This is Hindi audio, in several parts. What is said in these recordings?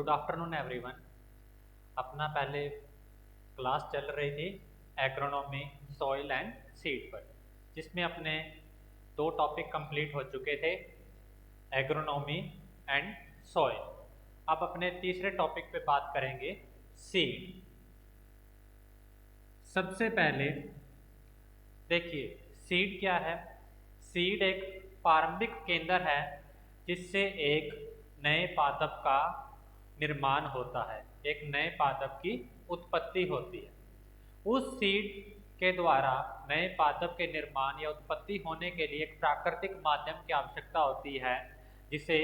Good afternoon everyone. अपना पहले क्लास चल रही थी एग्रोनॉमी सॉइल एंड सीड पर, जिसमें अपने दो टॉपिक कंप्लीट हो चुके थे, एग्रोनॉमी एंड सॉइल। अब अपने तीसरे टॉपिक पे बात करेंगे, सीड। सबसे पहले देखिए सीड क्या है। सीड एक प्रारंभिक केंद्र है जिससे एक नए पादप का निर्माण होता है, एक नए पादप की उत्पत्ति होती है। उस सीड के द्वारा नए पादप के निर्माण या उत्पत्ति होने के लिए एक प्राकृतिक माध्यम की आवश्यकता होती है, जिसे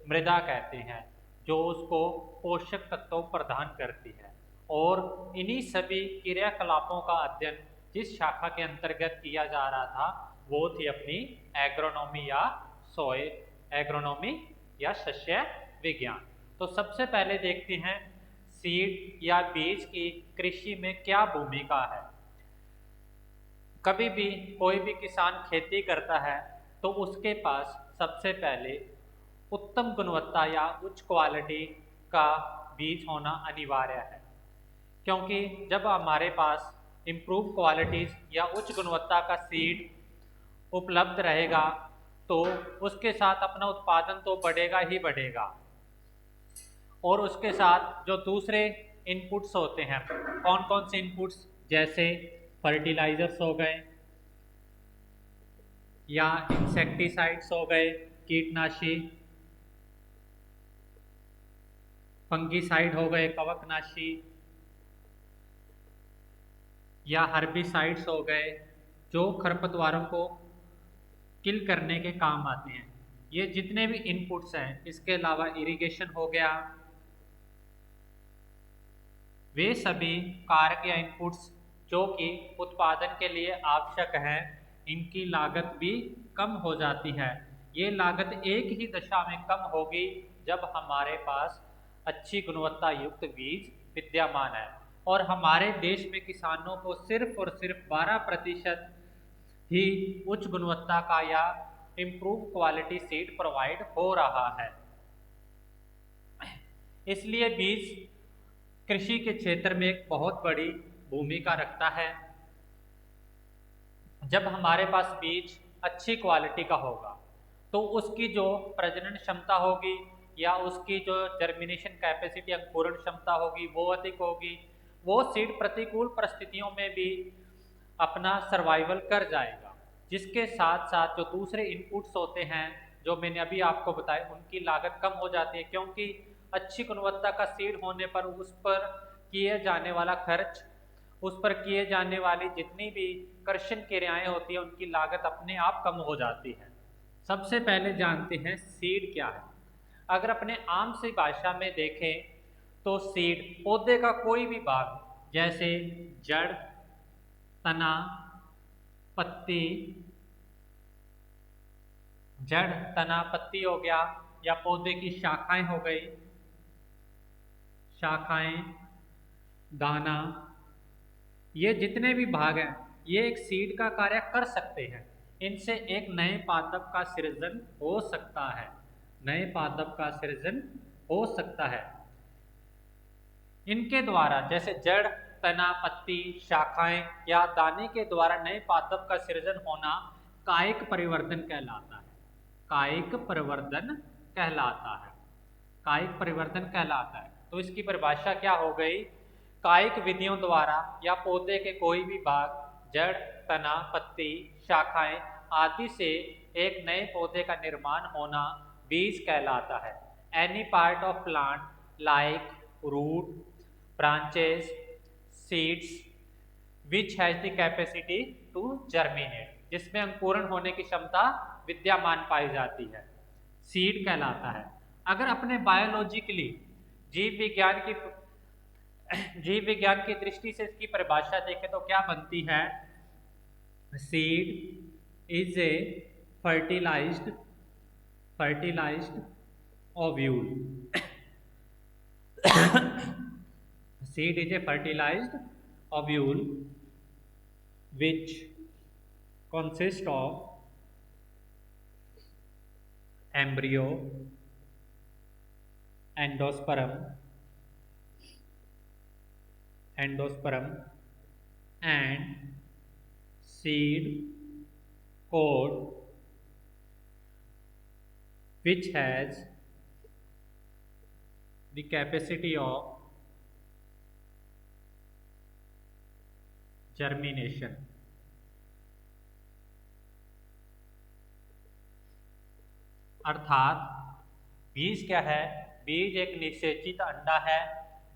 मृदा कहते हैं, जो उसको पोषक तत्व प्रदान करती है। और इन्हीं सभी क्रियाकलापों का अध्ययन जिस शाखा के अंतर्गत किया जा रहा था वो थी अपनी एग्रोनॉमी या शस्य विज्ञान। तो सबसे पहले देखते हैं सीड या बीज की कृषि में क्या भूमिका है। कभी भी कोई भी किसान खेती करता है तो उसके पास सबसे पहले उत्तम गुणवत्ता या उच्च क्वालिटी का बीज होना अनिवार्य है, क्योंकि जब हमारे पास इम्प्रूव क्वालिटीज या उच्च गुणवत्ता का सीड उपलब्ध रहेगा तो उसके साथ अपना उत्पादन तो बढ़ेगा ही बढ़ेगा, और उसके साथ जो दूसरे इनपुट्स होते हैं, कौन कौन से इनपुट्स, जैसे फर्टिलाइजर्स हो गए या इंसेक्टिसाइड्स हो गए, कीटनाशी, फंगीसाइड हो गए, कवकनाशी, या हर्बिसाइड्स हो गए जो खरपतवारों को किल करने के काम आते हैं। ये जितने भी इनपुट्स हैं, इसके अलावा इरिगेशन हो गया, वे सभी कारक या इनपुट्स जो कि उत्पादन के लिए आवश्यक है, इनकी लागत भी कम हो जाती है। ये लागत एक ही दशा में कम होगी जब हमारे पास अच्छी गुणवत्ता युक्त बीज विद्यमान है। और हमारे देश में किसानों को सिर्फ और सिर्फ 12% ही उच्च गुणवत्ता का या इम्प्रूव क्वालिटी सीड प्रोवाइड हो रहा है। इसलिए बीज कृषि के क्षेत्र में एक बहुत बड़ी भूमिका रखता है। जब हमारे पास बीज अच्छी क्वालिटी का होगा तो उसकी जो प्रजनन क्षमता होगी या उसकी जो जर्मिनेशन कैपेसिटी, अंकुरण क्षमता होगी, वो अधिक होगी। वो सीड प्रतिकूल परिस्थितियों में भी अपना सर्वाइवल कर जाएगा। जिसके साथ साथ जो दूसरे इनपुट्स होते हैं जो मैंने अभी आपको बताया, उनकी लागत कम हो जाती है, क्योंकि अच्छी गुणवत्ता का सीड होने पर उस पर किए जाने वाला खर्च, उस पर किए जाने वाली जितनी भी कर्षण क्रियाएं होती है, उनकी लागत अपने आप कम हो जाती है। सबसे पहले जानते हैं सीड क्या है। अगर अपने आम सी भाषा में देखें तो सीड पौधे का कोई भी भाग, जैसे जड़, तना, पत्ती, जड़, तना, पत्ती हो गया, या पौधे की शाखाएं हो गई, शाखाएं, दाना, ये जितने भी भाग हैं ये एक सीड का कार्य कर सकते हैं। इनसे एक नए पादप का सृजन हो सकता है, नए पादप का सृजन हो सकता है। इनके द्वारा, जैसे जड़, तना, पत्ती, शाखाएं या दाने के द्वारा नए पादप का सृजन होना कायिक परिवर्तन कहलाता है। कायिक परिवर्तन कहलाता है। कायिक परिवर्तन कहलाता है। तो इसकी परिभाषा क्या हो गई? कायिक विधियों द्वारा या पौधे के कोई भी भाग, जड़, तना, पत्ती, शाखाएं आदि से एक नए पौधे का निर्माण होना बीज कहलाता है। Any part of plant like root, branches, seeds which has the capacity to germinate, जिसमें अंकुरण होने की क्षमता विद्यमान पाई जाती है, सीड कहलाता है। अगर अपने बायोलॉजिकली जीव विज्ञान की दृष्टि से इसकी परिभाषा देखें तो क्या बनती है? Seed is a fertilised ovule. Seed is a fertilized ovule which consists of embryo, endosperm endosperm and seed code which has the capacity of germination. अर्थात बीज क्या है? बीज एक निषेचित अंडा है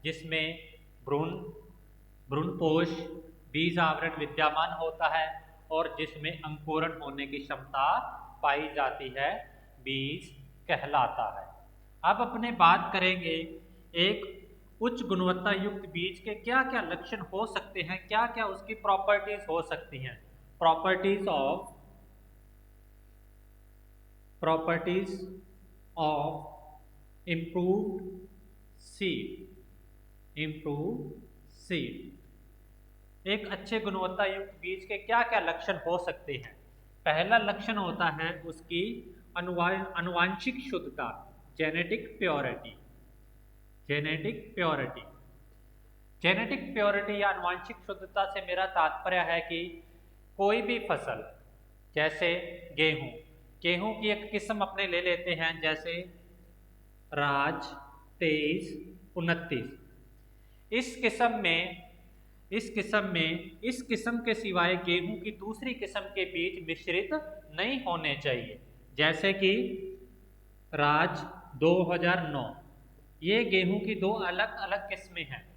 जिसमें भ्रूणपोष बीज आवरण विद्यमान होता है और जिसमें अंकुरण होने की क्षमता पाई जाती है, बीज कहलाता है। अब अपने बात करेंगे एक उच्च गुणवत्ता युक्त बीज के क्या क्या लक्षण हो सकते हैं, क्या क्या उसकी प्रॉपर्टीज हो सकती हैं। Properties of improved seed. एक अच्छे गुणवत्ता युक्त बीज के क्या क्या लक्षण हो सकते हैं। पहला लक्षण होता है उसकी अनुवांशिक शुद्धता, जेनेटिक प्योरिटी। जेनेटिक प्योरिटी या अनुवांशिक शुद्धता से मेरा तात्पर्य है कि कोई भी फसल, जैसे गेहूं की एक किस्म अपने ले लेते हैं, जैसे राज 2329। इस किस्म के सिवाय गेहूं की दूसरी किस्म के बीज मिश्रित नहीं होने चाहिए, जैसे कि राज 2009। ये गेहूं की दो अलग अलग किस्में हैं।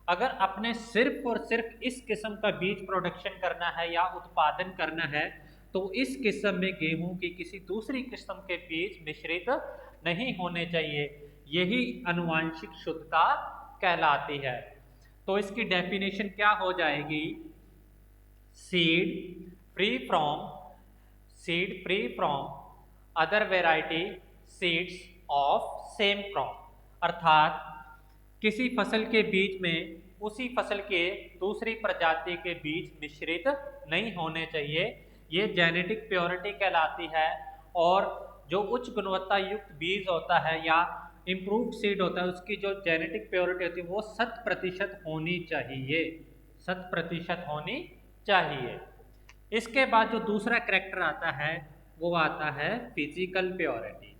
अगर आपने सिर्फ और सिर्फ इस किस्म का बीज प्रोडक्शन करना है या उत्पादन करना है तो इस किस्म में गेहूं की किसी दूसरी किस्म के बीज मिश्रित नहीं होने चाहिए। यही अनुवांशिक शुद्धता कहलाती है। तो इसकी डेफिनेशन क्या हो जाएगी? Seed free from other variety seeds of same crop. अर्थात किसी फसल के बीज में उसी फसल के दूसरी प्रजाति के बीज मिश्रित नहीं होने चाहिए। ये जेनेटिक प्योरिटी कहलाती है। और जो उच्च गुणवत्ता युक्त बीज होता है या इम्प्रूव्ड सीड होता है, उसकी जो जेनेटिक प्योरिटी होती है वो 100% होनी चाहिए, 100% होनी चाहिए। इसके बाद जो दूसरा करैक्टर आता है वो आता है फिजिकल प्योरिटी।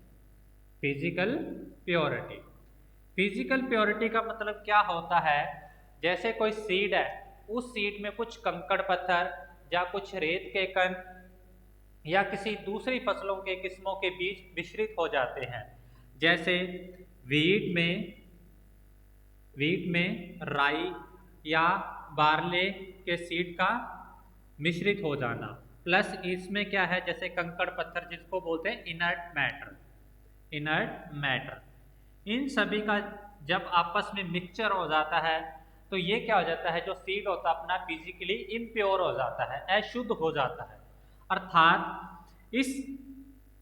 फिजिकल प्योरिटी का मतलब क्या होता है? जैसे कोई सीड है, उस सीड में कुछ कंकड़ पत्थर या कुछ रेत के कण या किसी दूसरी फसलों के किस्मों के बीज मिश्रित हो जाते हैं, जैसे वीट में राई या बार्ले के सीड का मिश्रित हो जाना। प्लस इसमें क्या है, जैसे कंकड़ पत्थर जिसको बोलते हैं इनर्ट मैटर, इन सभी का जब आपस में मिक्सचर हो जाता है तो ये क्या हो जाता है, जो सीड होता है अपना फिजिकली इम्प्योर हो जाता है, अशुद्ध हो जाता है। अर्थात इस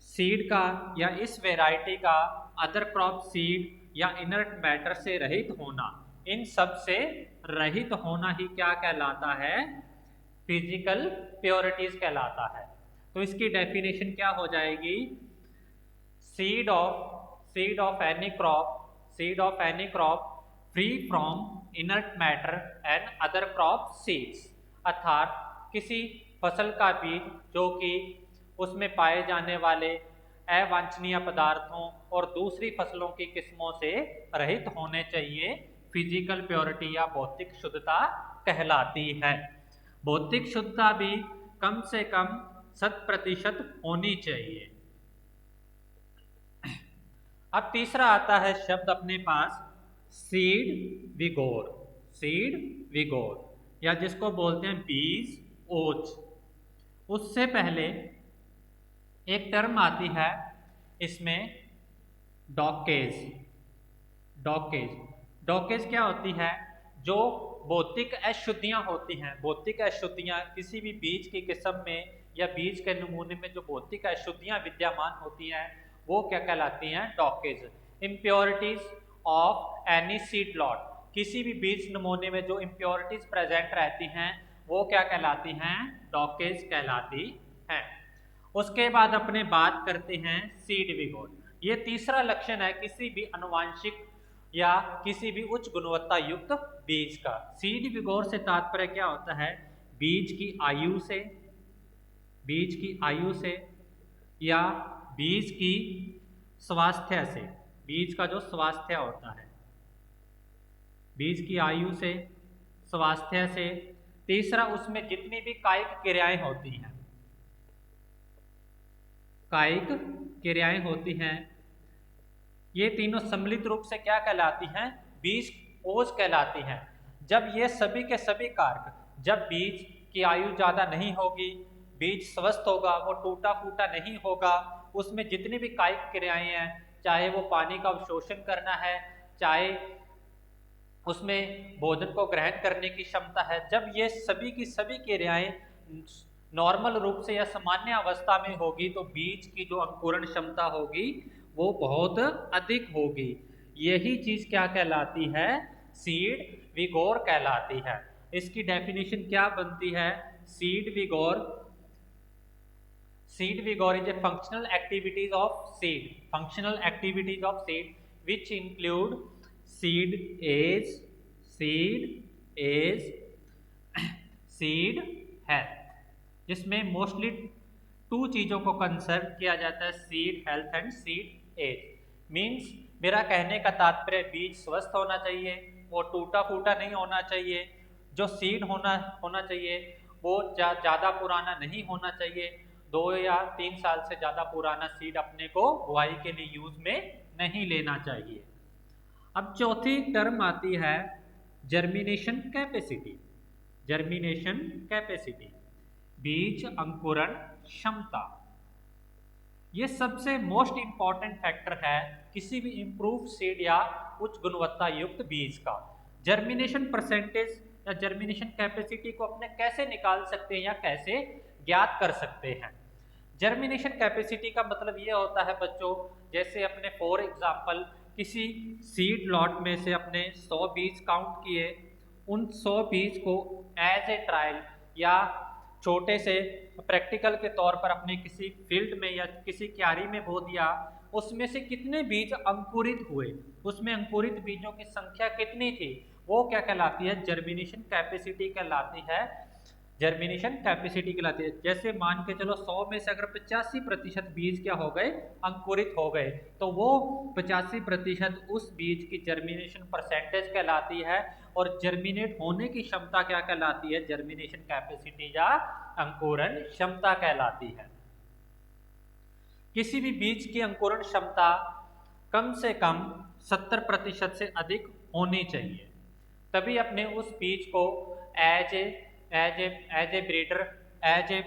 सीड का या इस वेराइटी का अदर क्रॉप सीड या इनर्ट मैटर से रहित होना, इन सब से रहित होना ही क्या कहलाता है? फिजिकल प्योरिटीज कहलाता है। तो इसकी डेफिनेशन क्या हो जाएगी? Seed of any crop free from inert matter and other crop seeds. अर्थात किसी फसल का बीज जो कि उसमें पाए जाने वाले अवांछनीय पदार्थों और दूसरी फसलों की किस्मों से रहित होने चाहिए, फिजिकल प्योरिटी या भौतिक शुद्धता कहलाती है। भौतिक शुद्धता भी कम से कम 100% होनी चाहिए। अब तीसरा आता है शब्द अपने पास सीड विगोर या जिसको बोलते हैं बीज ओज। उससे पहले एक टर्म आती है इसमें डॉकेज क्या होती है? जो भौतिक अशुद्धियां होती हैं, भौतिक अशुद्धियां किसी भी बीज की किस्म में या बीज के नमूने में जो भौतिक अशुद्धियां विद्यमान होती हैं वो क्या कहलाती हैं? Dockage. Impurities of any seed lot, किसी भी बीज नमूने में जो इम्प्योरिटीज प्रेजेंट रहती हैं वो क्या कहलाती हैं? डॉकेज कहलाती हैं। उसके बाद अपने बात करते हैं सीड विगोर। ये तीसरा लक्षण है किसी भी अनुवांशिक या किसी भी उच्च गुणवत्ता युक्त बीज का। सीड विगोर से तात्पर्य क्या होता है? बीज की आयु से, बीज की आयु से या बीज की स्वास्थ्य से, बीज का जो स्वास्थ्य होता है, बीज की आयु से, स्वास्थ्य से। तीसरा, उसमें जितनी भी कायिक क्रियाएं होती हैं, कायिक क्रियाएं होती हैं, ये तीनों सम्मिलित रूप से क्या कहलाती हैं? बीज कोश कहलाती हैं। जब ये सभी के सभी कारक, जब बीज की आयु ज़्यादा नहीं होगी, बीज स्वस्थ होगा, वो टूटा फूटा नहीं होगा, उसमें जितनी भी कायिक क्रियाएं हैं, चाहे वो पानी का अवशोषण करना है, चाहे उसमें भोजन को ग्रहण करने की क्षमता है, जब ये सभी की सभी क्रियाएं नॉर्मल रूप से या सामान्य अवस्था में होगी तो बीज की जो अंकुरण क्षमता होगी वो बहुत अधिक होगी। यही चीज क्या कहलाती है? सीड विगोर कहलाती है। इसकी डेफिनेशन क्या बनती है? Seed vigour, seed vigour is a functional activities of seed, functional activities of seed which include seed age, seed age, seed health, जिसमें मोस्टली टू चीज़ों को कंसर्न किया जाता है, seed health and seed age. Means मेरा कहने का तात्पर्य बीज स्वस्थ होना चाहिए, वो टूटा फूटा नहीं होना चाहिए, जो सीड होना चाहिए वो ज़्यादा पुराना नहीं होना चाहिए, 2 या 3 साल से ज़्यादा पुराना सीड अपने को बुआई के लिए यूज में नहीं लेना चाहिए। अब चौथी टर्म आती है जर्मिनेशन कैपेसिटी। जर्मिनेशन कैपेसिटी, बीज अंकुरण क्षमता। ये सबसे मोस्ट इंपॉर्टेंट फैक्टर है किसी भी इंप्रूव सीड या उच्च गुणवत्ता युक्त बीज का। जर्मिनेशन परसेंटेज या जर्मिनेशन कैपेसिटी को अपने कैसे निकाल सकते हैं या कैसे ज्ञात कर सकते हैं? जर्मिनेशन कैपेसिटी का मतलब ये होता है बच्चों, जैसे अपने फॉर एग्जांपल किसी सीड लॉट में से अपने 100 बीज काउंट किए, उन 100 बीज को एज ए ट्रायल या छोटे से प्रैक्टिकल के तौर पर अपने किसी फील्ड में या किसी क्यारी में बो दिया, उसमें से कितने बीज अंकुरित हुए, उसमें अंकुरित बीजों की संख्या कितनी थी, वो क्या कहलाती है? जर्मिनेशन कैपेसिटी कहलाती है। जर्मिनेशन कैपेसिटी कहलाती है। जैसे मान के चलो 100 में से अगर 85% बीज क्या हो गए? अंकुरित हो गए, तो वो 85% उस बीज की जर्मिनेशन परसेंटेज कहलाती है। और जर्मिनेट होने की क्षमता क्या कहलाती है? जर्मिनेशन कैपेसिटी या अंकुरण क्षमता कहलाती है। किसी भी बीज की अंकुरण क्षमता कम से कम 70% से अधिक होनी चाहिए, तभी अपने उस बीज को as a breeder, as a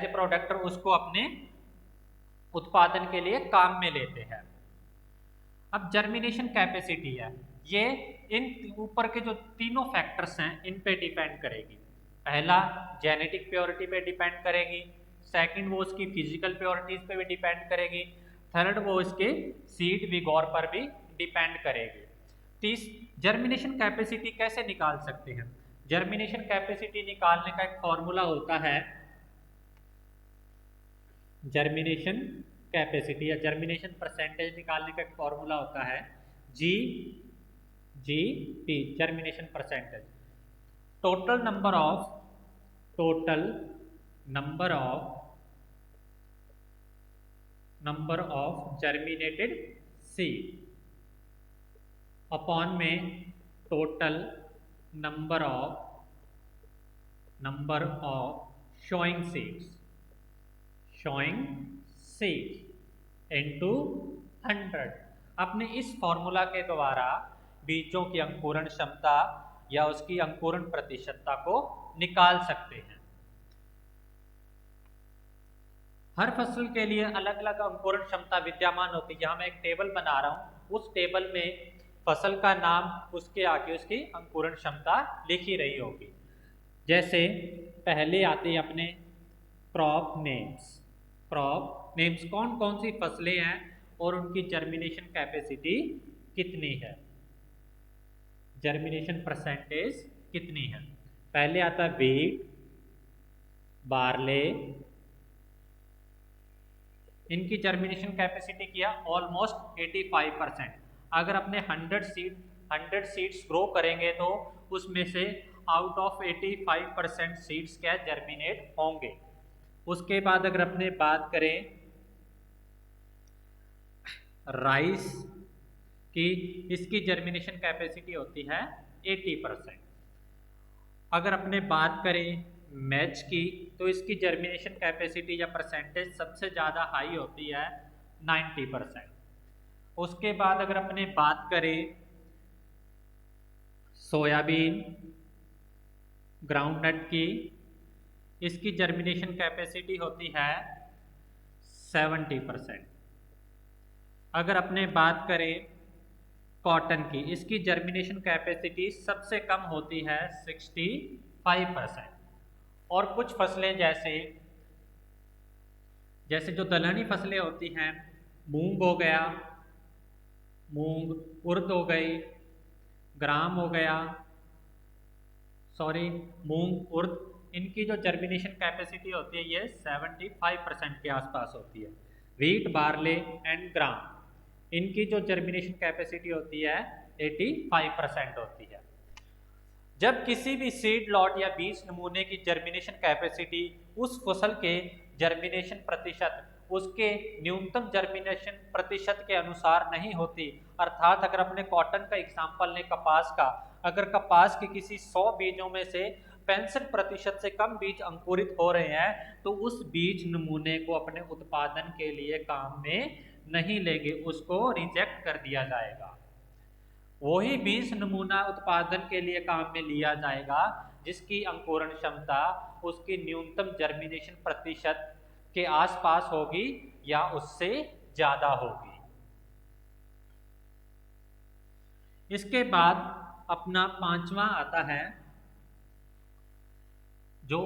productor उसको अपने उत्पादन के लिए काम में लेते हैं। अब जर्मिनेशन कैपेसिटी है, ये इन ऊपर के जो तीनों फैक्टर्स हैं इन पे डिपेंड करेगी। पहला जेनेटिक प्योरिटी पे डिपेंड करेगी, सेकंड वो उसकी फिजिकल प्योरिटीज पे भी डिपेंड करेगी, थर्ड वो इसके सीड विगोर पर भी डिपेंड करेगी। जर्मिनेशन कैपेसिटी कैसे निकाल सकते हैं? जर्मिनेशन कैपेसिटी निकालने का एक फॉर्मूला होता है, जर्मिनेशन कैपेसिटी या जर्मिनेशन परसेंटेज निकालने का एक फॉर्मूला होता है GP, germination percentage, total number of germinated seed upon में total number of sowing seeds into 100। अपने इस फॉर्मूला के द्वारा बीजों की अंकुरण क्षमता या उसकी अंकुरण प्रतिशतता को निकाल सकते हैं। हर फसल के लिए अलग अलग अंकुरण क्षमता विद्यमान होती है। यहाँ मैं एक टेबल बना रहा हूँ, उस टेबल में फसल का नाम, उसके आगे उसकी अंकुरण क्षमता लिखी रही होगी। जैसे पहले आते हैं अपने क्रॉप नेम्स। क्रॉप नेम्स कौन कौन सी फसलें हैं और उनकी जर्मिनेशन कैपेसिटी कितनी है, जर्मिनेशन परसेंटेज कितनी है। पहले आता है व्हीट, बार्ले, इनकी जर्मिनेशन कैपेसिटी किया ऑलमोस्ट 85%। अगर अपने 100 सीड्स ग्रो करेंगे तो उसमें से आउट ऑफ 85% सीड्स क्या जर्मिनेट होंगे। उसके बाद अगर अपने बात करें राइस की, इसकी जर्मिनेशन कैपेसिटी होती है 80%। अगर अपने बात करें मैच की तो इसकी जर्मिनेशन कैपेसिटी या परसेंटेज सबसे ज़्यादा हाई होती है 90%। उसके बाद अगर अपने बात करें सोयाबीन ग्राउंडनट की, इसकी जर्मिनेशन कैपेसिटी होती है 70%। अगर अपने बात करें कॉटन की, इसकी जर्मिनेशन कैपेसिटी सबसे कम होती है 65%। और कुछ फसलें जैसे जो दलहनी फसलें होती हैं, मूंग हो गया, मूंग, उड़द हो गई, ग्राम हो गया, मूंग उड़द, इनकी जो जर्मिनेशन कैपेसिटी होती है ये 75% के आसपास होती है। व्हीट, बार्ले एंड ग्राम, इनकी जो जर्मिनेशन कैपेसिटी होती है 85% होती है। जब किसी भी सीड लॉट या बीज नमूने की जर्मिनेशन कैपेसिटी उस फसल के जर्मिनेशन प्रतिशत उसके न्यूनतम जर्मिनेशन प्रतिशत के अनुसार नहीं होती, अर्थात अगर अपने कॉटन का एग्जाम्पल लें, कपास का, अगर कपास के किसी 100 बीजों में से 65% से कम बीज अंकुरित हो रहे हैं तो उस बीज नमूने को अपने उत्पादन के लिए काम में नहीं लेंगे, उसको रिजेक्ट कर दिया जाएगा। वही बीज नमूना उत्पादन के लिए काम में लिया जाएगा जिसकी अंकुरण क्षमता उसकी न्यूनतम जर्मिनेशन प्रतिशत के आसपास होगी या उससे ज्यादा होगी। इसके बाद अपना पांचवा आता है, जो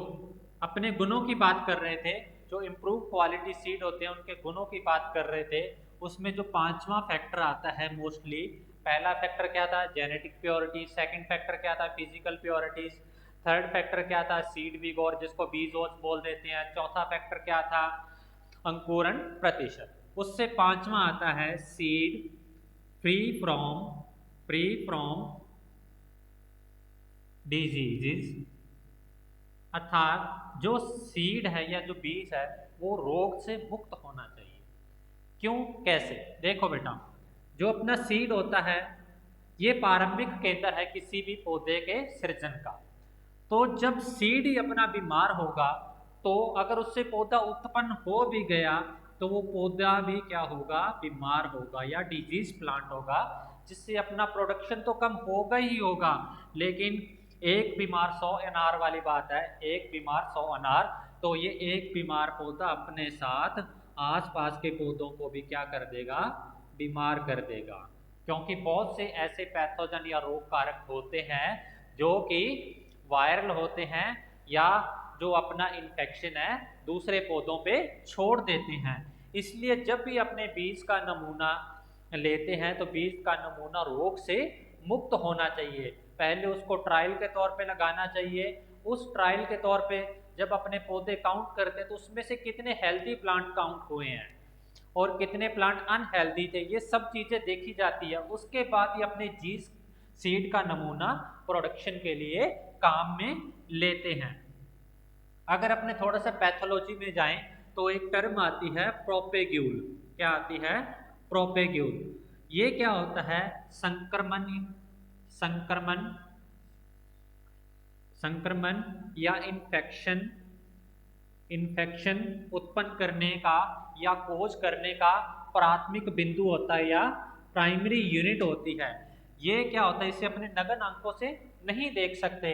अपने गुणों की बात कर रहे थे, जो इम्प्रूव क्वालिटी सीड होते हैं उनके गुणों की बात कर रहे थे, उसमें जो पांचवा फैक्टर आता है मोस्टली, पहला फैक्टर क्या था, जेनेटिक प्योरिटी, सेकंड फैक्टर क्या था, फिजिकल प्योरिटीज, थर्ड फैक्टर क्या था, सीड विगोर जिसको बीजोस बोल देते हैं, चौथा फैक्टर क्या था, अंकुरण प्रतिशत। उससे पांचवा आता है सीड फ्री फ्रॉम डिजीजेस, अर्थात जो सीड है या जो बीज है वो रोग से मुक्त होना चाहिए। क्यों, कैसे, देखो बेटा, जो अपना सीड होता है ये प्रारंभिक केंद्र है किसी भी पौधे के सृजन का। तो जब सीड ही अपना बीमार होगा तो अगर उससे पौधा उत्पन्न हो भी गया तो वो पौधा भी क्या होगा, बीमार होगा या डिजीज प्लांट होगा, जिससे अपना प्रोडक्शन तो कम होगा ही होगा, लेकिन एक बीमार 100 अनार वाली बात है, एक बीमार 100 अनार, तो ये एक बीमार पौधा अपने साथ आसपास के पौधों को भी क्या कर देगा, बीमार कर देगा। क्योंकि बहुत से ऐसे पैथोजन या रोग कारक होते हैं जो कि वायरल होते हैं या जो अपना इन्फेक्शन है दूसरे पौधों पे छोड़ देते हैं। इसलिए जब भी अपने बीज का नमूना लेते हैं तो बीज का नमूना रोग से मुक्त होना चाहिए। पहले उसको ट्रायल के तौर पे लगाना चाहिए। उस ट्रायल के तौर पे जब अपने पौधे काउंट करते हैं तो उसमें से कितने हेल्दी प्लांट काउंट हुए हैं और कितने प्लांट अनहेल्दी थे, ये सब चीज़ें देखी जाती है। उसके बाद ही अपने जीस सीड का नमूना प्रोडक्शन के लिए काम में लेते हैं। अगर अपने थोड़ा सा पैथोलॉजी में जाएं तो एक टर्म आती है प्रोपेग्यूल। क्या आती है, प्रोपेग्यूल। ये क्या होता है, संक्रमण संक्रमण या इन्फेक्शन उत्पन्न करने का या कोज करने का प्राथमिक बिंदु होता है या प्राइमरी यूनिट होती है। ये क्या होता है, इसे अपने नग्न आंखों से नहीं देख सकते।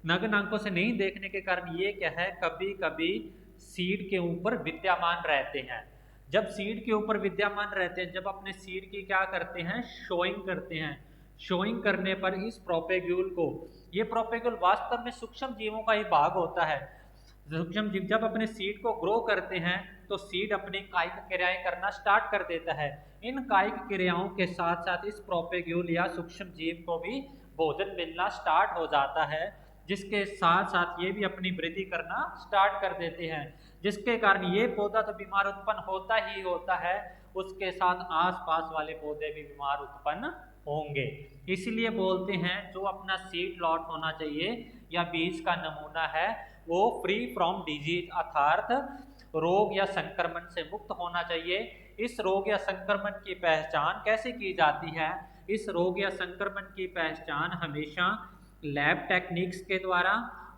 नग्न आंखों से नहीं देखने के कारण ये क्या है, कभी कभी सीड के ऊपर विद्यमान रहते हैं। जब सीड के ऊपर विद्यमान रहते हैं, जब अपने सीड की क्या करते हैं, शोइंग करते हैं। शोइंग करने पर इस प्रोपेग्यूल को, ये प्रोपेग्यूल वास्तव में सूक्ष्म जीवों का ही भाग होता है। सूक्ष्म जीव जब अपने सीड को ग्रो करते हैं तो सीड अपनी कायिक क्रियाएं करना स्टार्ट कर देता है। इन कायिक क्रियाओं के साथ साथ इस प्रोपेग्यूल या सूक्ष्म जीव को भी भोजन मिलना स्टार्ट हो जाता है, जिसके साथ साथ ये भी अपनी वृद्धि करना स्टार्ट कर देते हैं, जिसके कारण ये पौधा तो बीमार उत्पन्न होता ही होता है उसके साथ आसपास वाले पौधे भी बीमार उत्पन्न होंगे। इसलिए बोलते हैं जो अपना सीड लॉट होना चाहिए या बीज का नमूना है वो फ्री फ्रॉम डिजीज अर्थात रोग या संक्रमण से मुक्त होना चाहिए। इस रोग या संक्रमण की पहचान कैसे की जाती है? इस रोग या संक्रमण की पहचान हमेशा लैब टेक्निक्स के द्वारा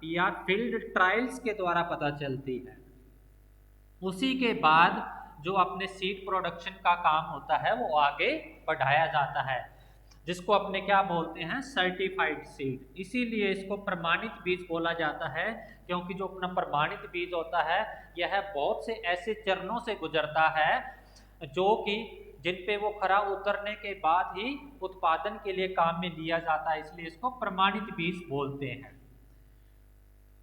या फील्ड ट्रायल्स के द्वारा पता चलती है। उसी के बाद जो अपने सीड प्रोडक्शन का काम होता है वो आगे बढ़ाया जाता है, जिसको अपने क्या बोलते हैं, सर्टिफाइड सीड। इसीलिए इसको प्रमाणित बीज बोला जाता है, क्योंकि जो अपना प्रमाणित बीज होता है यह बहुत से ऐसे चरणों से गुजरता है जो कि जिन पे वो खरा उतरने के बाद ही उत्पादन के लिए काम में लिया जाता है, इसलिए इसको प्रमाणित बीज बोलते हैं।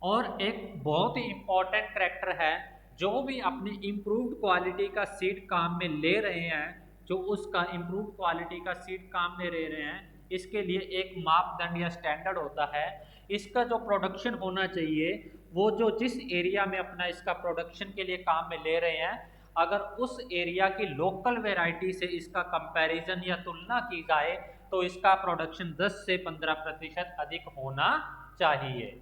और एक बहुत ही इंपॉर्टेंट करैक्टर है, जो भी अपनी इम्प्रूव्ड क्वालिटी का सीड काम में ले रहे हैं, जो उसका इम्प्रूव्ड क्वालिटी का सीड काम में ले रहे हैं, इसके लिए एक मापदंड या स्टैंडर्ड होता है। इसका जो प्रोडक्शन होना चाहिए वो जो जिस एरिया में अपना इसका प्रोडक्शन के लिए काम में ले रहे हैं, अगर उस एरिया की लोकल वैरायटी से इसका कंपैरिजन या तुलना की जाए तो इसका प्रोडक्शन 10 से 15% अधिक होना चाहिए।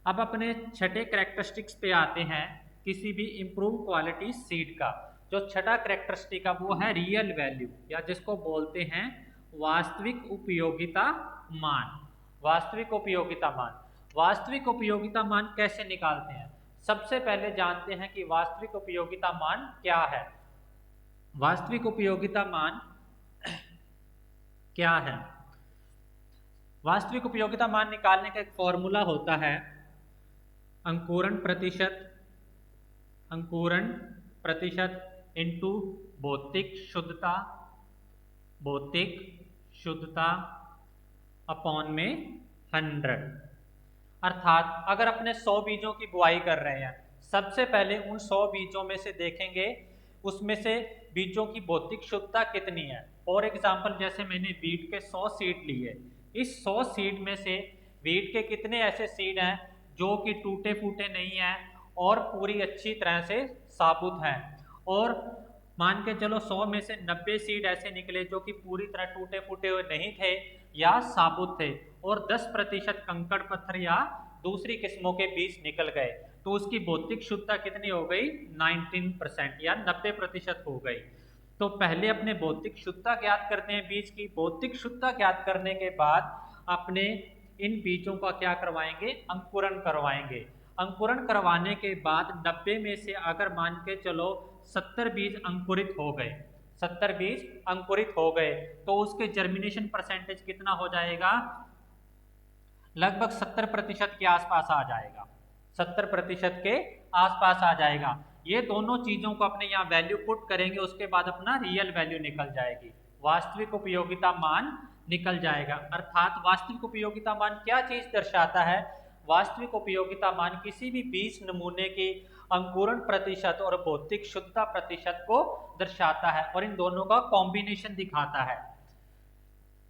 अब अपने छठे करेक्टरिस्टिक्स पे आते हैं किसी भी इम्प्रूव क्वालिटी सीड का। जो छठा करेक्टरिस्टिक है वो है रियल वैल्यू, या जिसको बोलते हैं वास्तविक उपयोगिता मान। वास्तविक उपयोगिता मान, वास्तविक उपयोगिता मान कैसे निकालते हैं? सबसे पहले जानते हैं कि वास्तविक उपयोगिता मान क्या है। वास्तविक उपयोगिता मान क्या है? वास्तविक उपयोगिता मान निकालने का एक फॉर्मूला होता है अंकुरण प्रतिशत इनटू भौतिक शुद्धता अपॉन में 100। अर्थात अगर अपने 100 बीजों की बुआई कर रहे हैं, सबसे पहले उन 100 बीजों में से देखेंगे उसमें से बीजों की भौतिक शुद्धता कितनी है। फॉर एग्जाम्पल जैसे मैंने वीट के 100 सीड लिए, इस 100 सीड में से वीट के कितने ऐसे सीड हैं जो कि टूटे फूटे नहीं हैं और पूरी अच्छी तरह से साबुत हैं, और मान के चलो 100 में से 90 सीड ऐसे निकले जो कि पूरी तरह टूटे फूटे हुए नहीं थे या साबुत थे, और 10% कंकड़ पत्थर या दूसरी किस्मों के बीज निकल गए, तो उसकी भौतिक शुद्धता कितनी हो गई? 19% या 90% हो गई। तो पहले अपने भौतिक शुद्धता ज्ञात करते हैं बीज की। भौतिक शुद्धता ज्ञात करने के बाद अपने इन बीजों का क्या करवाएंगे? अंकुरण करवाएंगे। अंकुरण करवाने के बाद 90 में से अगर मान के चलो 70 बीज अंकुरित हो गए, 70 बीज अंकुरित हो गए, तो उसके जर्मिनेशन परसेंटेज कितना हो जाएगा? लगभग 70% के आसपास आ जाएगा, 70% के आसपास आ जाएगा। ये दोनों चीजों को अपने यहाँ वैल्यू पुट करेंगे, उसके बाद अपना रियल वैल्यू निकल जाएगी, वास्तविक उपयोगिता मान निकल जाएगा। अर्थात वास्तविक उपयोगिता मान क्या चीज दर्शाता है? वास्तविक उपयोगिता मान किसी भी बीज नमूने की अंकुरण प्रतिशत और भौतिक शुद्धता प्रतिशत को दर्शाता है, और इन दोनों का कॉम्बिनेशन दिखाता है।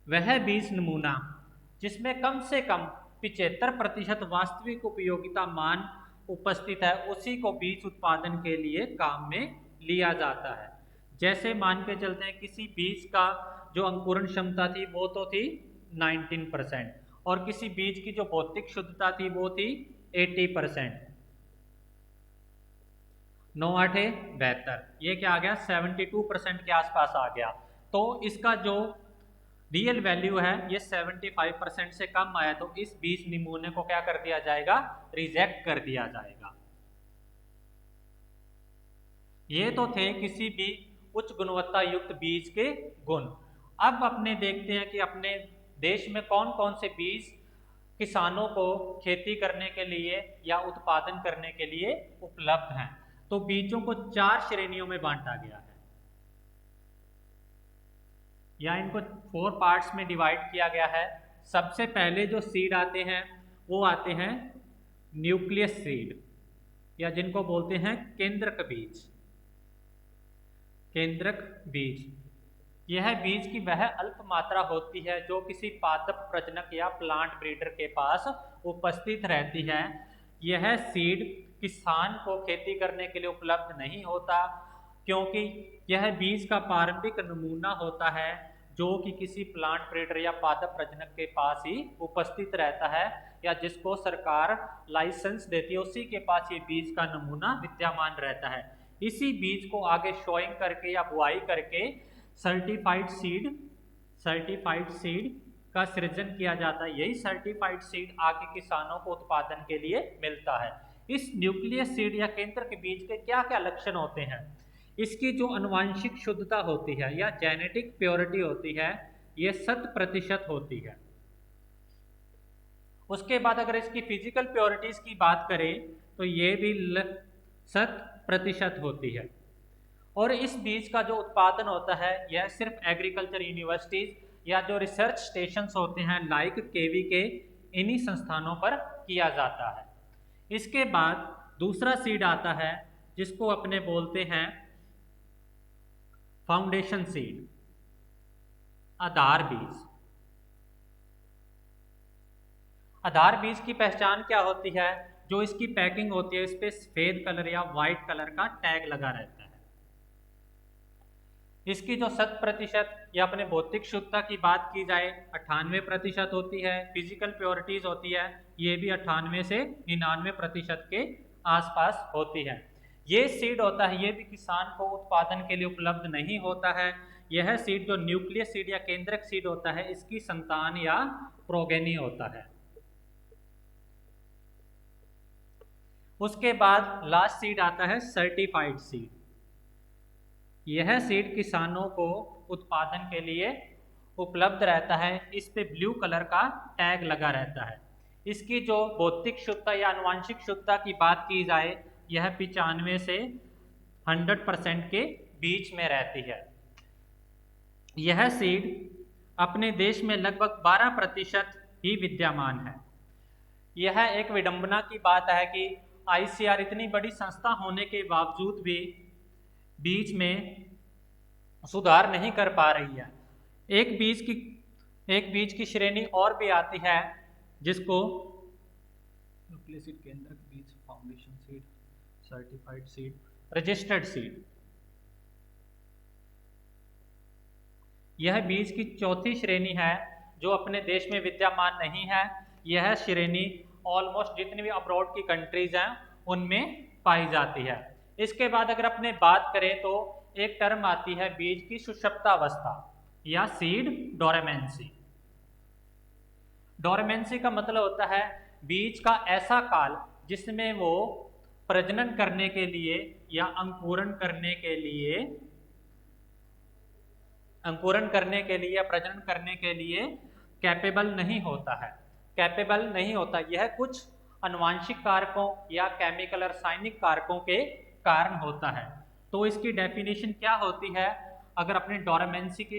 वह बीज नमूना जिसमें कम से कम 75% वास्तविक उपयोगिता मान उपस्थित है, उसी को बीज उत्पादन के लिए काम में लिया जाता है। जैसे मान के चलते हैं किसी बीज का जो अंकुरण क्षमता थी वो तो थी 19%, और किसी बीज की जो भौतिक शुद्धता थी वो थी 80%। 9 8 72, ये क्या आ गया? 72% के आसपास आ गया। तो इसका जो रियल वैल्यू है ये 75% से कम आया, तो इस बीज नमूने को क्या कर दिया जाएगा? रिजेक्ट कर दिया जाएगा। ये तो थे किसी भी उच्च गुणवत्ता युक्त बीज के गुण। अब अपने देखते हैं कि अपने देश में कौन कौन से बीज किसानों को खेती करने के लिए या उत्पादन करने के लिए उपलब्ध हैं। तो बीजों को 4 श्रेणियों में बांटा गया है, या इनको 4 पार्ट्स में डिवाइड किया गया है। सबसे पहले जो सीड आते हैं वो आते हैं न्यूक्लियस सीड, या जिनको बोलते हैं केंद्रक बीज। केंद्रक बीज, यह बीज की वह अल्प मात्रा होती है जो किसी पादप प्रजनक या प्लांट ब्रीडर के पास उपस्थित रहती है। यह सीड किसान को खेती करने के लिए उपलब्ध नहीं होता, क्योंकि यह बीज का प्रारंभिक नमूना होता है जो कि किसी प्लांट ब्रीडर या पादप प्रजनक के पास ही उपस्थित रहता है, या जिसको सरकार लाइसेंस देती है उसी के पास ये बीज का नमूना विद्यमान रहता है। इसी बीज को आगे शोइंग करके या बुआई करके सर्टिफाइड सीड का सृजन किया जाता है। यही सर्टिफाइड सीड आगे किसानों को उत्पादन के लिए मिलता है। इस न्यूक्लियस सीड या केंद्रक बीज के क्या क्या लक्षण होते हैं? इसकी जो आनुवांशिक शुद्धता होती है या जेनेटिक प्योरिटी होती है, ये 100% होती है। उसके बाद अगर इसकी फिजिकल प्योरिटीज की बात करें तो ये भी 100% होती है। और इस बीज का जो उत्पादन होता है यह सिर्फ एग्रीकल्चर यूनिवर्सिटीज या जो रिसर्च स्टेशंस होते हैं लाइक केवी के इन्हीं संस्थानों पर किया जाता है। इसके बाद दूसरा सीड आता है जिसको अपने बोलते हैं फाउंडेशन सीड, आधार बीज। आधार बीज की पहचान क्या होती है? जो इसकी पैकिंग होती है इस पे सफेद कलर या व्हाइट कलर का टैग लगा रहता है। इसकी जो 100% या अपने भौतिक शुद्धता की बात की जाए 98% होती है। फिजिकल प्योरिटीज होती है ये भी 98 से 99% के आसपास होती है। ये सीड होता है ये भी किसान को उत्पादन के लिए उपलब्ध नहीं होता है। यह सीड जो न्यूक्लियस सीड या केंद्रक सीड होता है इसकी संतान या प्रोगेनी होता है। उसके बाद लास्ट सीड आता है सर्टिफाइड सीड। यह सीड किसानों को उत्पादन के लिए उपलब्ध रहता है। इस पे ब्लू कलर का टैग लगा रहता है। इसकी जो भौतिक शुद्धता या आनुवांशिक शुद्धता की बात की जाए यह 95 से 100% के बीच में रहती है। यह सीड अपने देश में लगभग 12% ही विद्यमान है। यह एक विडंबना की बात है कि आईसीआर इतनी बड़ी संस्था होने के बावजूद भी बीज में सुधार नहीं कर पा रही है। एक बीज की श्रेणी और भी आती है जिसको न्यूक्लियस सीड, केंद्रक बीज, foundation seed, certified seed, registered seed. यह बीज की चौथी श्रेणी है जो अपने देश में विद्यमान नहीं है। यह श्रेणी ऑलमोस्ट जितनी भी अब्रॉड की कंट्रीज हैं उनमें पाई जाती है। इसके बाद अगर अपने बात करें तो एक टर्म आती है बीज की सुषुप्तावस्था या सीड डोरेमेंसी। डोरेमेंसी का मतलब होता है बीज का ऐसा काल जिसमें वो प्रजनन करने के लिए या अंकुरण करने के लिए या प्रजनन करने के लिए कैपेबल नहीं होता। यह कुछ आनुवांशिक कारकों या केमिकल और रासायनिक कारकों के कारण होता है। तो इसकी डेफिनेशन क्या होती है? अगर अपने डोरेमेंसी की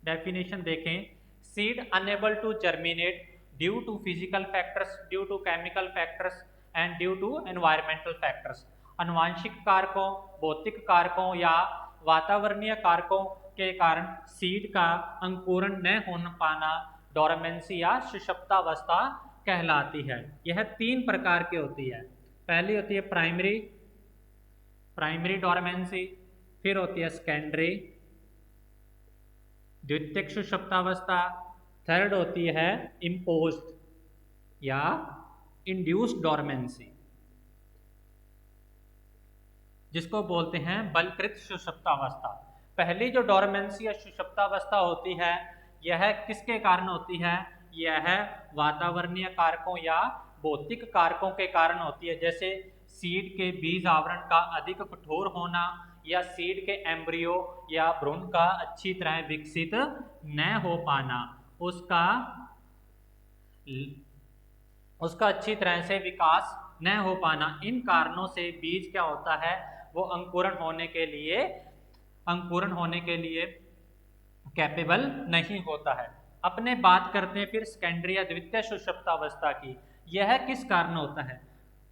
डेफिनेशन देखें, seed unable to germinate due to physical factors, due to chemical factors and due to environmental factors. आनुवांशिक कारकों, भौतिक कारकों या वातावरणीय कारकों के कारण सीड का अंकुरण न हो पाना डोरेमेंसी या सुषुप्तावस्था कहलाती है। यह 3 प्रकार की होती है। पहली होती है प्राइमरी डोरेमेंसी, फिर होती है सेकेंडरी द्वितीयक सुषुप्तावस्था, थर्ड होती है इम्पोज्ड या इंड्यूस्ड डोरेमेंसी जिसको बोलते हैं बलकृत सुषुप्तावस्था। पहली जो डोरेमेंसी या सुषुप्तावस्था होती है यह किसके कारण होती है? यह वातावरणीय कारकों या भौतिक कारकों के कारण होती है, जैसे सीड के बीज आवरण का अधिक कठोर होना या सीड के एम्ब्रियो या भ्रूण का अच्छी तरह विकसित न हो पाना, उसका अच्छी तरह से विकास न हो पाना। इन कारणों से बीज क्या होता है वो अंकुरण होने के लिए कैपेबल नहीं होता है। अपने बात करते हैं फिर सेकेंडरी या द्वितीय सुषुप्तावस्था की। यह किस कारण होता है?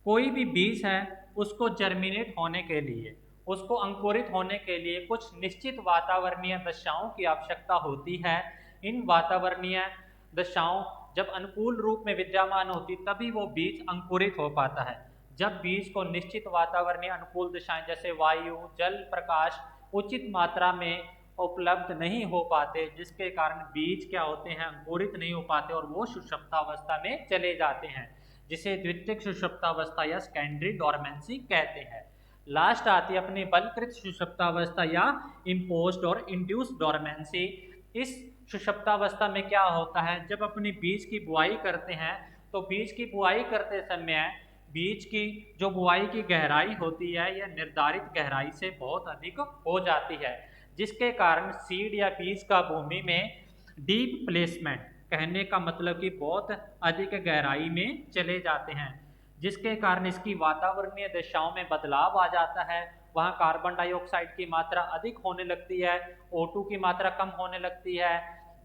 कोई भी बीज है उसको जर्मिनेट होने के लिए, उसको अंकुरित होने के लिए कुछ निश्चित वातावरणीय दशाओं की आवश्यकता होती है। इन वातावरणीय दशाओं जब अनुकूल रूप में विद्यमान होती तभी वो बीज अंकुरित हो पाता है। जब बीज को निश्चित वातावरणीय अनुकूल दिशाएं जैसे वायु, जल, प्रकाश उचित मात्रा में उपलब्ध नहीं हो पाते, जिसके कारण बीज क्या होते हैं, अंकुरित नहीं हो पाते और वो सुषुप्तावस्था में चले जाते हैं, जिसे द्वितीयक सुषुप्तावस्था या सेकेंडरी डोरमेंसी कहते हैं। लास्ट आती है अपनी बलकृत सुषुप्तावस्था या इम्पोज्ड और इंड्यूस्ड डोरमेंसी। इस सुषुप्तावस्था में क्या होता है, जब अपनी बीज की बुआई करते हैं तो बीज की बुआई करते समय बीज की जो बुआई की गहराई होती है यह निर्धारित गहराई से बहुत अधिक हो जाती है, जिसके कारण सीड या बीज का भूमि में डीप प्लेसमेंट, कहने का मतलब कि बहुत अधिक गहराई में चले जाते हैं, जिसके कारण इसकी वातावरणीय दिशाओं में बदलाव आ जाता है। वहाँ कार्बन डाइऑक्साइड की मात्रा अधिक होने लगती है, O2 की मात्रा कम होने लगती है,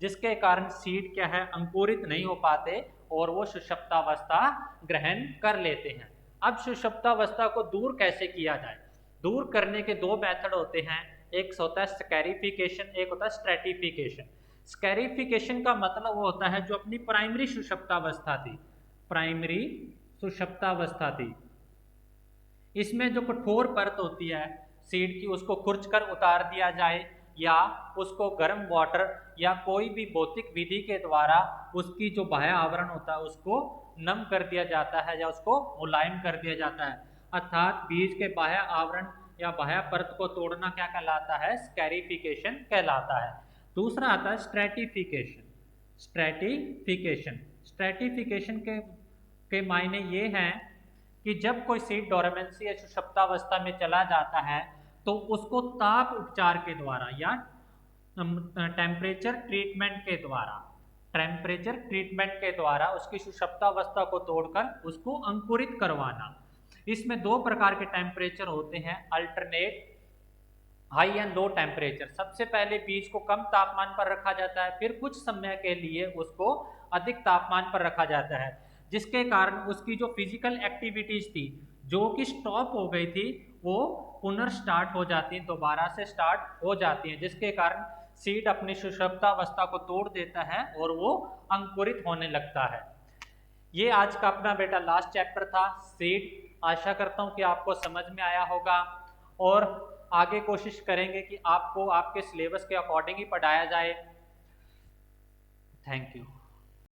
जिसके कारण सीड क्या है, अंकुरित नहीं हो पाते और वो सुषुप्तावस्था ग्रहण कर लेते हैं। अब सुषुप्तावस्था को दूर कैसे किया जाए? दूर करने के दो मेथड होते हैं, एक होता है स्कैरिफिकेशन, एक होता है स्ट्रेटिफिकेशन। स्कैरिफिकेशन का मतलब वो होता है जो अपनी प्राइमरी सुषुप्तावस्था थी, प्राइमरी सुषुप्तावस्था थी, इसमें जो कठोर परत होती है सीड की उसको खुरच कर उतार दिया जाए या उसको गर्म वाटर या कोई भी भौतिक विधि के द्वारा उसकी जो बाह्य आवरण होता है उसको नम कर दिया जाता है या उसको मुलायम कर दिया जाता है। अर्थात बीज के बाह्य आवरण या बाह्य परत को तोड़ना क्या कहलाता है, स्कैरिफिकेशन कहलाता है। दूसरा आता है स्ट्रेटिफिकेशन। स्ट्रेटिफिकेशन स्ट्रेटिफिकेशन के मायने ये हैं कि जब कोई सीड डोरमेंसी या सुषुप्तावस्था में चला जाता है तो उसको ताप उपचार के द्वारा या टेम्परेचर ट्रीटमेंट के द्वारा उसकी सुषुप्तावस्था को तोड़कर उसको अंकुरित करवाना। इसमें दो प्रकार के टेम्परेचर होते हैं, alternate high and low temperature. सबसे पहले बीज को कम तापमान पर रखा जाता है, फिर कुछ समय के लिए उसको अधिक तापमान पर रखा जाता है, जिसके कारण उसकी जो फिजिकल एक्टिविटीज थी जो कि स्टॉप हो गई थी वो पुनर्स्टार्ट हो जाती हैं, दोबारा से स्टार्ट हो जाती हैं, जिसके कारण सीड अपनी सुषुप्तावस्था को तोड़ देता है और वो अंकुरित होने लगता है। ये आज का अपना बेटा लास्ट चैप्टर था सीड। आशा करता हूँ कि आपको समझ में आया होगा और आगे कोशिश करेंगे कि आपको आपके सिलेबस के अकॉर्डिंग ही पढ़ाया जाए। Thank you.